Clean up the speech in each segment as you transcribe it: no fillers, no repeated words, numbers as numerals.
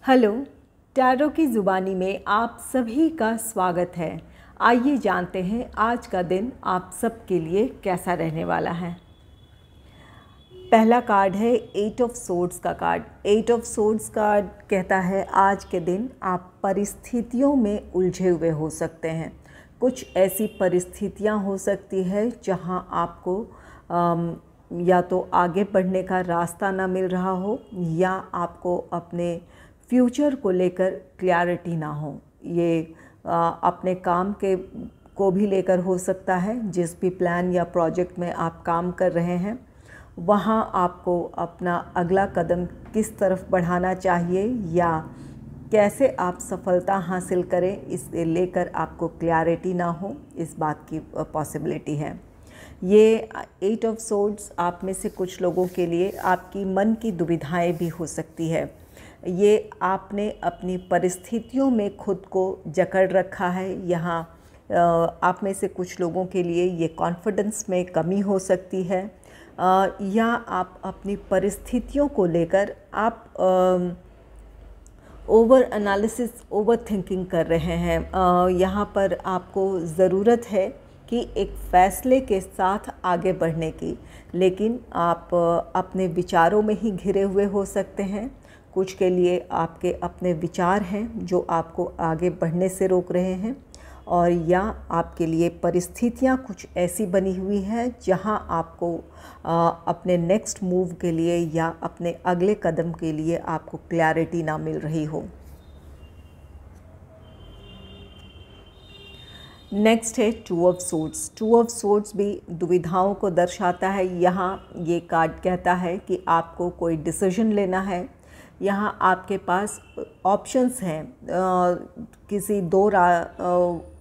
Hello, tarot की ज़ुबानी में आप सभी का स्वागत है। आइए जानते हैं आज का दिन आप सब के लिए कैसा रहने वाला है। पहला कार्ड है 8 ऑफ सोर्ड्स का कार्ड। 8 ऑफ सोर्ड्स कार्ड कहता है आज के दिन आप परिस्थितियों में उलझे हुए हो सकते हैं। कुछ ऐसी परिस्थितियां हो सकती है जहां आपको या तो आगे बढ़ने का रास्ता ना मिल रहा हो या आपको अपने फ्यूचर को लेकर क्लैरिटी ना हो। ये अपने काम के को भी लेकर हो सकता है। जिस भी प्लान या प्रोजेक्ट में आप काम कर रहे हैं वहाँ आपको अपना अगला कदम किस तरफ बढ़ाना चाहिए या कैसे आप सफलता हासिल करें, इसे लेकर आपको क्लैरिटी ना हो, इस बात की पॉसिबिलिटी है। ये 8 ऑफ सोर्ड्स आप में से कुछ लोगों के लिए आपकी मन की दुविधाएं भी हो सकती है। ये आपने अपनी परिस्थितियों में खुद को जकड़ रखा है। यहाँ आप में से कुछ लोगों के लिए ये कॉन्फिडेंस में कमी हो सकती है या आप अपनी परिस्थितियों को लेकर आप ओवर एनालिसिस, ओवर थिंकिंग कर रहे हैं। यहाँ पर आपको ज़रूरत है कि एक फ़ैसले के साथ आगे बढ़ने की, लेकिन आप अपने विचारों में ही घिरे हुए हो सकते हैं। कुछ के लिए आपके अपने विचार हैं जो आपको आगे बढ़ने से रोक रहे हैं, और या आपके लिए परिस्थितियाँ कुछ ऐसी बनी हुई हैं जहां आपको अपने नेक्स्ट मूव के लिए या अपने अगले कदम के लिए आपको क्लैरिटी ना मिल रही हो। नेक्स्ट है 2 ऑफ सोर्ड्स। 2 ऑफ सोर्ड्स भी दुविधाओं को दर्शाता है। यहाँ ये कार्ड कहता है कि आपको कोई डिसीजन लेना है। यहाँ आपके पास ऑप्शंस हैं, किसी दो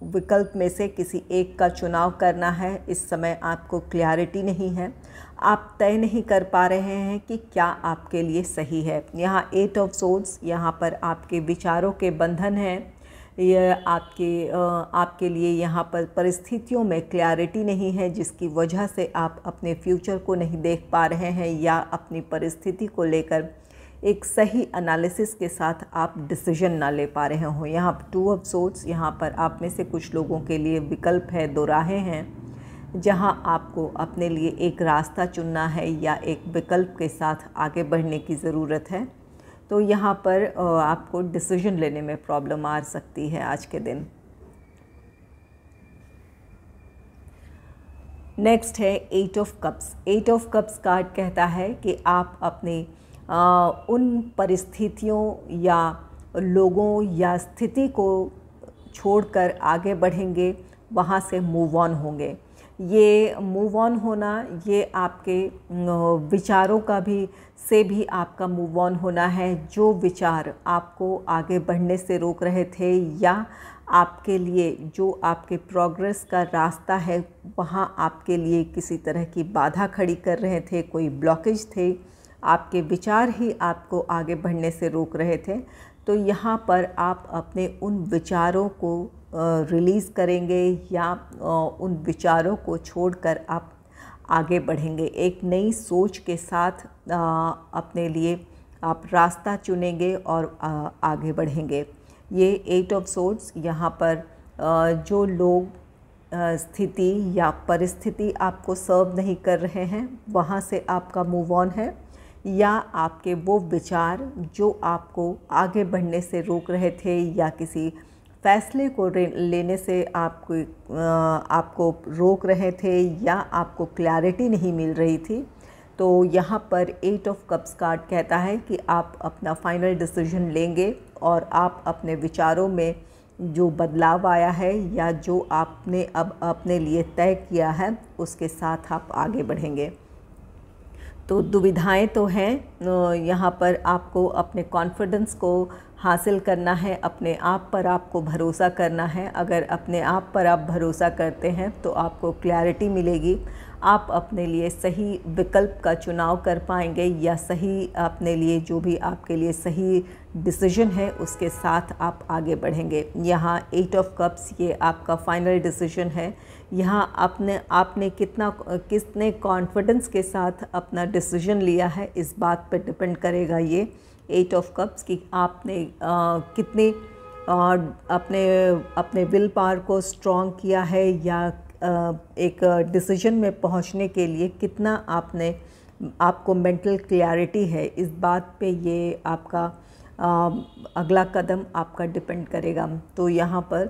विकल्प में से किसी एक का चुनाव करना है। इस समय आपको क्लैरिटी नहीं है, आप तय नहीं कर पा रहे हैं कि क्या आपके लिए सही है। यहाँ 8 ऑफ सोर्ड्स, यहाँ पर आपके विचारों के बंधन हैं। यह आपके लिए यहाँ पर परिस्थितियों में क्लैरिटी नहीं है, जिसकी वजह से आप अपने फ्यूचर को नहीं देख पा रहे हैं या अपनी परिस्थिति को लेकर एक सही एनालिसिस के साथ आप डिसीजन ना ले पा रहे हो। यहाँ 2 ऑफ सोर्ड्स, यहाँ पर आप में से कुछ लोगों के लिए विकल्प है, दो राहें हैं जहाँ आपको अपने लिए एक रास्ता चुनना है या एक विकल्प के साथ आगे बढ़ने की ज़रूरत है। तो यहाँ पर आपको डिसीजन लेने में प्रॉब्लम आ सकती है आज के दिन। नेक्स्ट है 8 of cups. 8 of cups card कहता है कि आप अपने उन परिस्थितियों या लोगों या स्थिति को छोड़कर आगे बढ़ेंगे, वहाँ से मूव ऑन होंगे। ये मूव ऑन होना, ये आपके विचारों का भी आपका मूव ऑन होना है। जो विचार आपको आगे बढ़ने से रोक रहे थे या आपके लिए जो आपके प्रोग्रेस का रास्ता है वहाँ आपके लिए किसी तरह की बाधा खड़ी कर रहे थे, कोई ब्लॉकेज थे, आपके विचार ही आपको आगे बढ़ने से रोक रहे थे, तो यहाँ पर आप अपने उन विचारों को रिलीज़ करेंगे या उन विचारों को छोड़कर आप आगे बढ़ेंगे। एक नई सोच के साथ अपने लिए आप रास्ता चुनेंगे और आगे बढ़ेंगे। ये 8 ऑफ सोर्ड्स, यहाँ पर जो लोग स्थिति या परिस्थिति आपको सर्व नहीं कर रहे हैं वहाँ से आपका मूव ऑन है, या आपके वो विचार जो आपको आगे बढ़ने से रोक रहे थे या किसी फैसले को लेने से आपको रोक रहे थे या आपको क्लैरिटी नहीं मिल रही थी। तो यहाँ पर 8 ऑफ कप्स कार्ड कहता है कि आप अपना फाइनल डिसीजन लेंगे और आप अपने विचारों में जो बदलाव आया है या जो आपने अब अपने लिए तय किया है उसके साथ आप आगे बढ़ेंगे। तो दुविधाएं तो हैं। यहाँ पर आपको अपने कॉन्फिडेंस को हासिल करना है, अपने आप पर आपको भरोसा करना है। अगर अपने आप पर आप भरोसा करते हैं तो आपको क्लैरिटी मिलेगी, आप अपने लिए सही विकल्प का चुनाव कर पाएंगे या सही अपने लिए जो भी आपके लिए सही डिसीजन है उसके साथ आप आगे बढ़ेंगे। यहाँ 8 ऑफ कप्स, ये आपका फाइनल डिसीजन है। यहाँ आपने कितने कॉन्फिडेंस के साथ अपना डिसीजन लिया है, इस बात पर डिपेंड करेगा ये 8 ऑफ कप्स कि आपने कितने अपने विल पावर को स्ट्रॉन्ग किया है या एक डिसीजन में पहुंचने के लिए कितना आपको मेंटल क्लैरिटी है, इस बात पे ये आपका अगला कदम आपका डिपेंड करेगा। तो यहाँ पर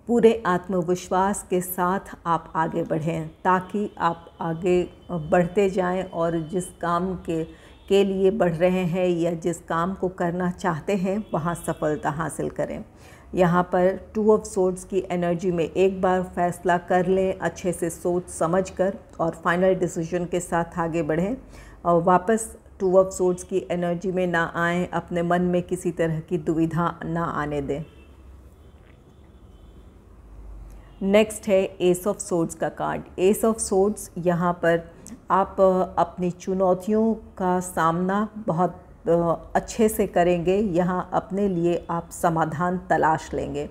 पूरे आत्मविश्वास के साथ आप आगे बढ़ें ताकि आप आगे बढ़ते जाएं और जिस काम के लिए बढ़ रहे हैं या जिस काम को करना चाहते हैं वहाँ सफलता हासिल करें। यहाँ पर 2 ऑफ सोर्ड्स की एनर्जी में एक बार फैसला कर लें, अच्छे से सोच समझ कर और फाइनल डिसीजन के साथ आगे बढ़ें और वापस 2 ऑफ सोर्ड्स की एनर्जी में ना आएँ, अपने मन में किसी तरह की दुविधा ना आने दें। नेक्स्ट है एस ऑफ सोर्ड्स का कार्ड। एस ऑफ सोर्ड्स यहाँ पर आप अपनी चुनौतियों का सामना बहुत अच्छे से करेंगे। यहाँ अपने लिए आप समाधान तलाश लेंगे।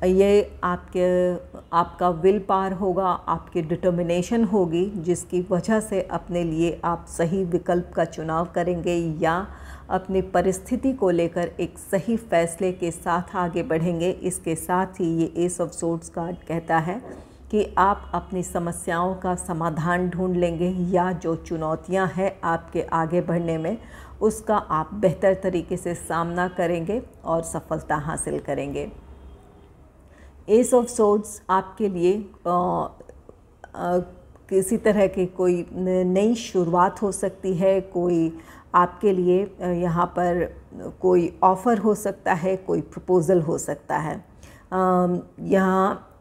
ये आपका विल पावर होगा, आपकी डिटर्मिनेशन होगी जिसकी वजह से अपने लिए आप सही विकल्प का चुनाव करेंगे या अपनी परिस्थिति को लेकर एक सही फैसले के साथ आगे बढ़ेंगे। इसके साथ ही ये एस ऑफ सोर्ड्स कार्ड कहता है कि आप अपनी समस्याओं का समाधान ढूंढ लेंगे या जो चुनौतियां हैं आपके आगे बढ़ने में उसका आप बेहतर तरीके से सामना करेंगे और सफलता हासिल करेंगे। एस ऑफ सोर्ड्स आपके लिए किसी तरह की कोई नई शुरुआत हो सकती है, कोई आपके लिए यहाँ पर कोई ऑफ़र हो सकता है, कोई प्रपोज़ल हो सकता है। यहाँ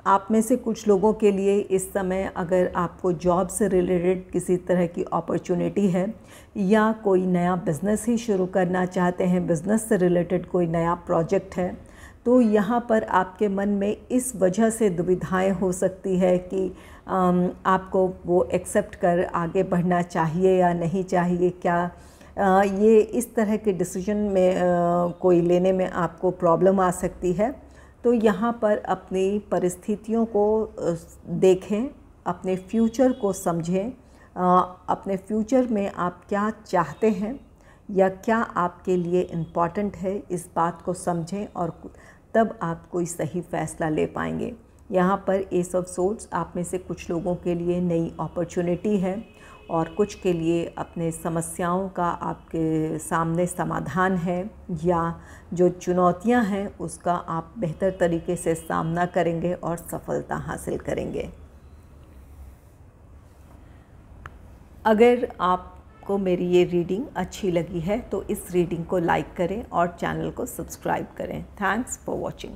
आप में से कुछ लोगों के लिए इस समय अगर आपको जॉब से रिलेटेड किसी तरह की अपॉर्चुनिटी है या कोई नया बिज़नेस ही शुरू करना चाहते हैं, बिज़नेस से रिलेटेड कोई नया प्रोजेक्ट है, तो यहाँ पर आपके मन में इस वजह से दुविधाएं हो सकती है कि आपको वो एक्सेप्ट कर आगे बढ़ना चाहिए या नहीं चाहिए, क्या ये इस तरह के डिसीजन में कोई लेने में आपको प्रॉब्लम आ सकती है। तो यहाँ पर अपनी परिस्थितियों को देखें, अपने फ्यूचर को समझें, अपने फ्यूचर में आप क्या चाहते हैं या क्या आपके लिए इम्पॉर्टेंट है, इस बात को समझें और तब आप कोई सही फ़ैसला ले पाएंगे। यहाँ पर एस ऑफ सोर्ड्स आप में से कुछ लोगों के लिए नई अपॉर्चुनिटी है और कुछ के लिए अपने समस्याओं का आपके सामने समाधान है या जो चुनौतियाँ हैं उसका आप बेहतर तरीके से सामना करेंगे और सफलता हासिल करेंगे। अगर आपको मेरी ये रीडिंग अच्छी लगी है तो इस रीडिंग को लाइक करें और चैनल को सब्सक्राइब करें। Thanks for watching.